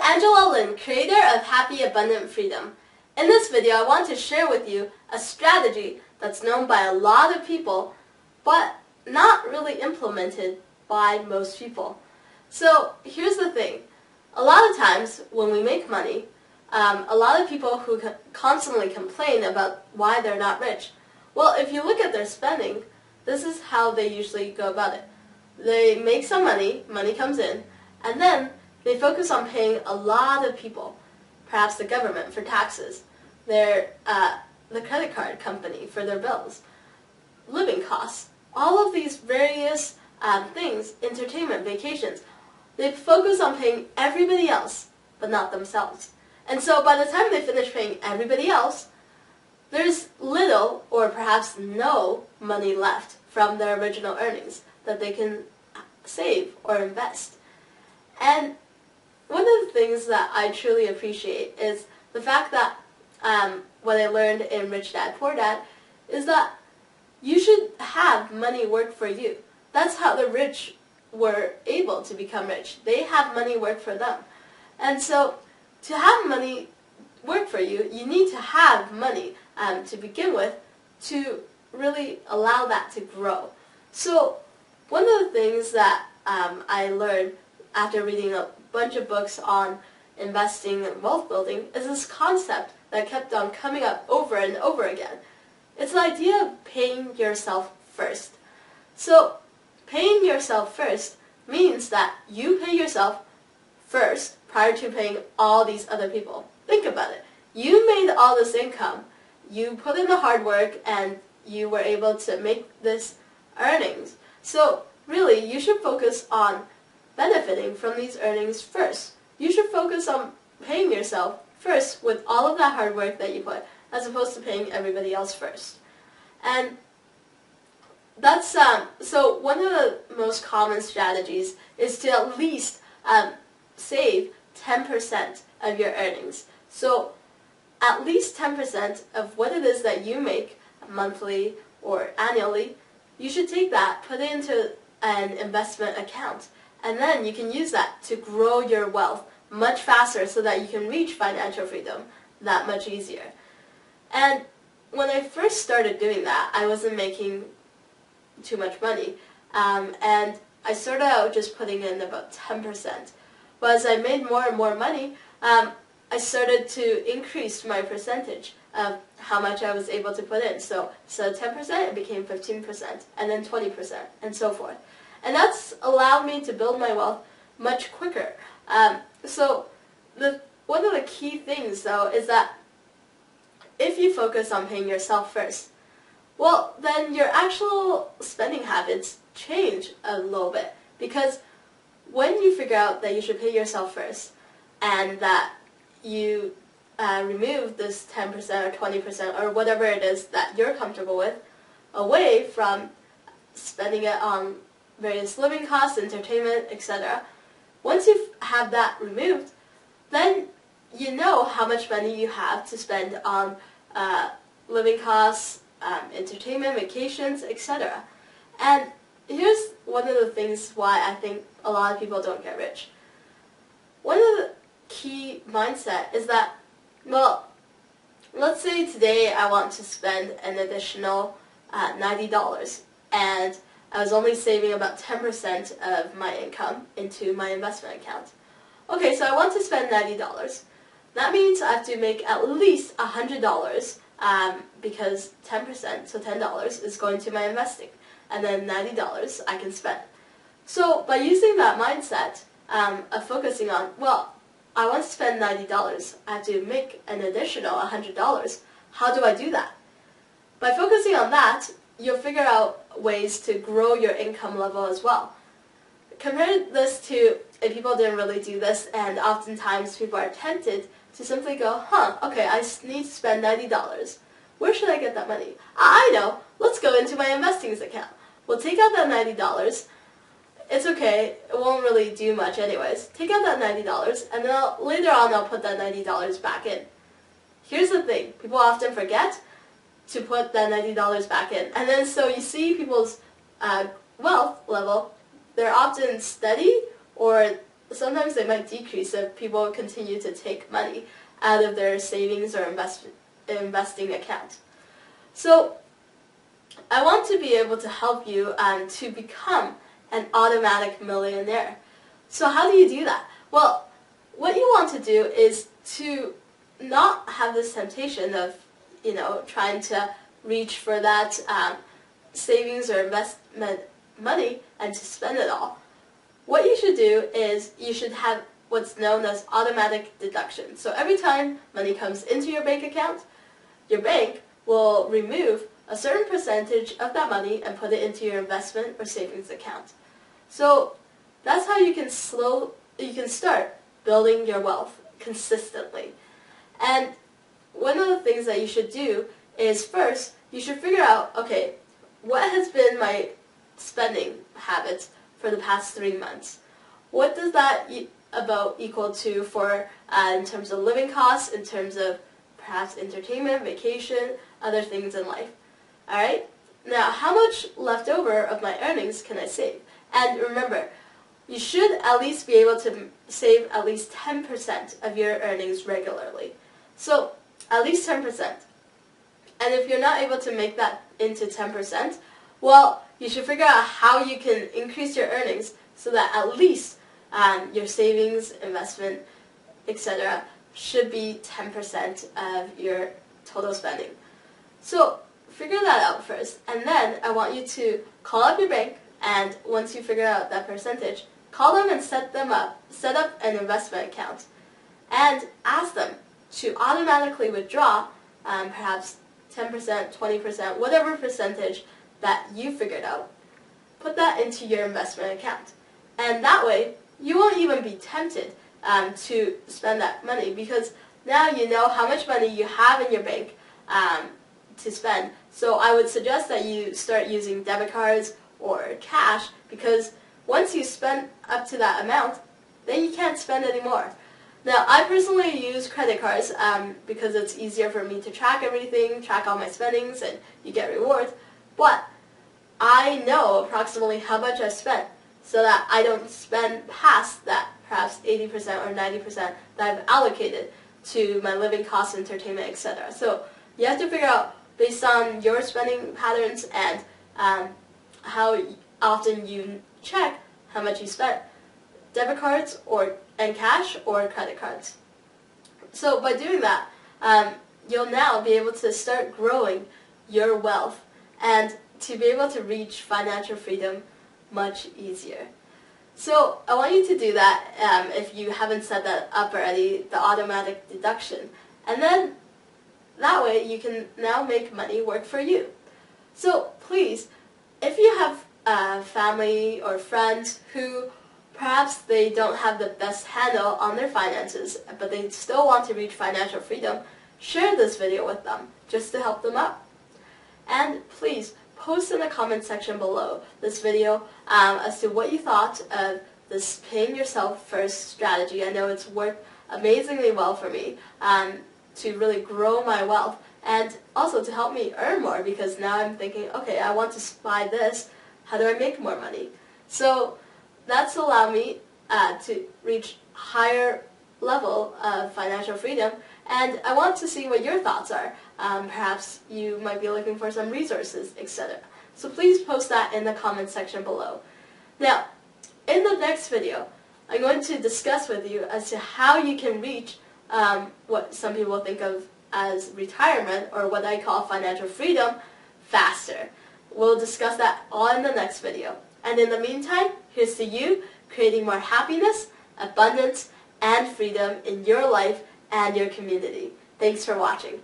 Angela Lin, creator of Happy Abundant Freedom. In this video, I want to share with you a strategy that's known by a lot of people, but not really implemented by most people. So here's the thing. A lot of times when we make money, a lot of people who constantly complain about why they're not rich. Well, if you look at their spending, this is how they usually go about it. They make some money, money comes in, and then they focus on paying a lot of people, perhaps the government for taxes, the credit card company for their bills, living costs, all of these various things, entertainment, vacations. They focus on paying everybody else, but not themselves. And so by the time they finish paying everybody else, there's little or perhaps no money left from their original earnings that they can save or invest. And one of the things that I truly appreciate is the fact that what I learned in Rich Dad, Poor Dad is that you should have money work for you. That's how the rich were able to become rich. They have money work for them. And so to have money work for you, you need to have money to begin with to really allow that to grow. So one of the things that I learned after reading a bunch of books on investing and wealth building is this concept that kept on coming up over and over again. It's the idea of paying yourself first. So paying yourself first means that you pay yourself first prior to paying all these other people. Think about it. You made all this income, you put in the hard work, and you were able to make this earnings. So really, you should focus on benefiting from these earnings first. You should focus on paying yourself first with all of that hard work that you put, as opposed to paying everybody else first. And that's so one of the most common strategies is to at least save 10% of your earnings. So at least 10% of what it is that you make monthly or annually, you should take that, put it into an investment account, and then you can use that to grow your wealth much faster so that you can reach financial freedom that much easier. And when I first started doing that, I wasn't making too much money, and I started out just putting in about 10%. But as I made more and more money, I started to increase my percentage of how much I was able to put in. So 10%, it became 15%, and then 20%, and so forth. And that's allowed me to build my wealth much quicker. So one of the key things, though, is that if you focus on paying yourself first, well, then your actual spending habits change a little bit. Because when you figure out that you should pay yourself first, and that you remove this 10% or 20% or whatever it is that you're comfortable with, away from spending it on various living costs, entertainment, etc. Once you have that removed, then you know how much money you have to spend on living costs, entertainment, vacations, etc. And here's one of the things why I think a lot of people don't get rich. One of the key mindset is that, well, let's say today I want to spend an additional $90, and I was only saving about 10% of my income into my investment account. Okay, so I want to spend $90. That means I have to make at least $100 because 10%, so $10, is going to my investing, and then $90 I can spend. So by using that mindset of focusing on, well, I want to spend $90, I have to make an additional $100. How do I do that? By focusing on that, you'll figure out ways to grow your income level as well. Compare this to if people didn't really do this, and oftentimes people are tempted to simply go, okay, I need to spend $90. Where should I get that money? I know, let's go into my investings account. We'll take out that $90. It's okay, it won't really do much anyways. Take out that $90, and then later on I'll put that $90 back in. Here's the thing, people often forget to put that $90 back in. And then so you see people's wealth level, they're often steady or sometimes they might decrease if people continue to take money out of their savings or investing account. So I want to be able to help you to become an automatic millionaire. So how do you do that? Well, what you want to do is to not have this temptation of, trying to reach for that savings or investment money and to spend it all. What you should do is you should have what's known as automatic deduction. So every time money comes into your bank account, your bank will remove a certain percentage of that money and put it into your investment or savings account. So that's how you can start building your wealth consistently. And one of the things that you should do is first, you should figure out, okay, what has been my spending habits for the past 3 months? What does that about equal to for in terms of living costs, in terms of perhaps entertainment, vacation, other things in life? Alright? Now, how much left over of my earnings can I save? And remember, you should at least be able to save at least 10% of your earnings regularly. So, at least 10%. And if you're not able to make that into 10%, well, you should figure out how you can increase your earnings so that at least your savings, investment, etc. should be 10% of your total spending. So figure that out first, and then I want you to call up your bank, and once you figure out that percentage, call them and set up an investment account, and ask them to automatically withdraw perhaps 10%, 20%, whatever percentage that you figured out. Put that into your investment account. And that way, you won't even be tempted to spend that money, because now you know how much money you have in your bank to spend. So I would suggest that you start using debit cards or cash, because once you spend up to that amount, then you can't spend anymore. Now, I personally use credit cards because it's easier for me to track everything, track all my spendings, and you get rewards. But I know approximately how much I've spent, so that I don't spend past that perhaps 80% or 90% that I've allocated to my living costs, entertainment, etc. So you have to figure out, based on your spending patterns and how often you check how much you spent, debit cards and cash or credit cards. So by doing that, you'll now be able to start growing your wealth and to be able to reach financial freedom much easier. So I want you to do that if you haven't set that up already, the automatic deduction. And then that way you can now make money work for you. So please, if you have family or friends who perhaps they don't have the best handle on their finances, but they still want to reach financial freedom, share this video with them just to help them out. And please, post in the comment section below this video as to what you thought of this paying yourself first strategy. I know it's worked amazingly well for me to really grow my wealth, and also to help me earn more, because now I'm thinking, okay, I want to buy this, how do I make more money? So that's allowed me to reach higher level of financial freedom, and I want to see what your thoughts are. Perhaps you might be looking for some resources, etc. So please post that in the comment section below. Now, in the next video, I'm going to discuss with you as to how you can reach what some people think of as retirement, or what I call financial freedom, faster. We'll discuss that all in the next video. And in the meantime, here's to you creating more happiness, abundance, and freedom in your life and your community. Thanks for watching.